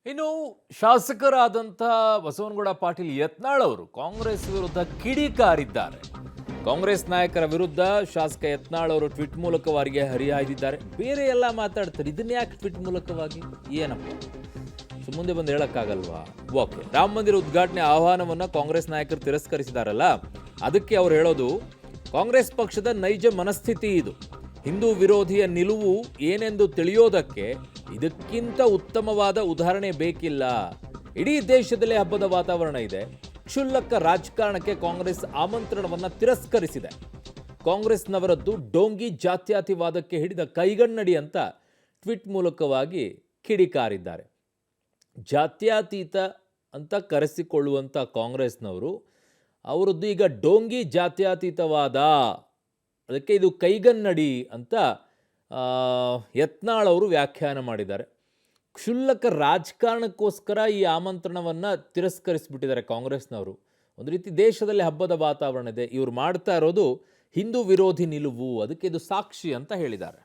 ಇನ್ನು ಶಾಸಕರಾದಂಥ ಬಸವನಗೌಡ ಪಾಟೀಲ್ ಯತ್ನಾಳ್ ಅವರು ಕಾಂಗ್ರೆಸ್ ವಿರುದ್ಧ ಕಿಡಿಕಾರಿದ್ದಾರೆ. ಕಾಂಗ್ರೆಸ್ ನಾಯಕರ ವಿರುದ್ಧ ಶಾಸಕ ಯತ್ನಾಳ್ ಅವರು ಟ್ವೀಟ್ ಮೂಲಕವಾಗಿ ಹರಿಹಾಯ್ದಿದ್ದಾರೆ. ಬೇರೆ ಎಲ್ಲ ಮಾತಾಡ್ತಾರೆ, ಇದನ್ನ ಯಾಕೆ ಟ್ವೀಟ್ ಮೂಲಕವಾಗಿ? ಏನಪ್ಪ ಮುಂದೆ ಬಂದು ಹೇಳಕ್ಕಾಗಲ್ವಾ? ಓಕೆ, ರಾಮ ಮಂದಿರ ಉದ್ಘಾಟನೆ ಆಹ್ವಾನವನ್ನ ಕಾಂಗ್ರೆಸ್ ನಾಯಕರು ತಿರಸ್ಕರಿಸಿದಾರಲ್ಲ, ಅದಕ್ಕೆ ಅವ್ರು ಹೇಳೋದು ಕಾಂಗ್ರೆಸ್ ಪಕ್ಷದ ನೈಜ ಮನಸ್ಥಿತಿ ಇದು. ಹಿಂದೂ ವಿರೋಧಿಯ ನಿಲುವು ಏನೆಂದು ತಿಳಿಯೋದಕ್ಕೆ ಇದಕ್ಕಿಂತ ಉತ್ತಮವಾದ ಉದಾಹರಣೆ ಬೇಕಿಲ್ಲ. ಇಡೀ ದೇಶದಲ್ಲಿ ಹಬ್ಬದ ವಾತಾವರಣ ಇದೆ. ಕ್ಷುಲ್ಲಕ ರಾಜಕಾರಣಕ್ಕೆ ಕಾಂಗ್ರೆಸ್ ಆಮಂತ್ರಣವನ್ನ ತಿರಸ್ಕರಿಸಿದೆ. ಕಾಂಗ್ರೆಸ್ನವರದ್ದು ಡೋಂಗಿ ಜಾತ್ಯತೀತವಾದಕ್ಕೆ ಹಿಡಿದ ಕೈಗನ್ನಡಿ ಅಂತ ಟ್ವೀಟ್ ಮೂಲಕವಾಗಿ ಕಿಡಿಕಾರಿದ್ದಾರೆ. ಜಾತ್ಯತೀತ ಅಂತ ಕರೆಸಿಕೊಳ್ಳುವಂಥ ಕಾಂಗ್ರೆಸ್ನವರು ಅವರದ್ದು ಈಗ ಡೋಂಗಿ ಜಾತ್ಯತೀತವಾದ, ಅದಕ್ಕೆ ಇದು ಕೈಗನ್ನಡಿ ಅಂತ ಯತ್ನಾಳ್ ಅವರು ವ್ಯಾಖ್ಯಾನ ಮಾಡಿದ್ದಾರೆ. ಕ್ಷುಲ್ಲಕ ರಾಜಕಾರಣಕ್ಕೋಸ್ಕರ ಈ ಆಮಂತ್ರಣವನ್ನು ತಿರಸ್ಕರಿಸಿಬಿಟ್ಟಿದ್ದಾರೆ ಕಾಂಗ್ರೆಸ್ನವರು. ಒಂದು ರೀತಿ ದೇಶದಲ್ಲಿ ಹಬ್ಬದ ವಾತಾವರಣ ಇದೆ, ಇವರು ಮಾಡ್ತಾ ಇರೋದು ಹಿಂದೂ ವಿರೋಧಿ ನಿಲುವು, ಅದಕ್ಕೆ ಇದು ಸಾಕ್ಷಿ ಅಂತ ಹೇಳಿದ್ದಾರೆ.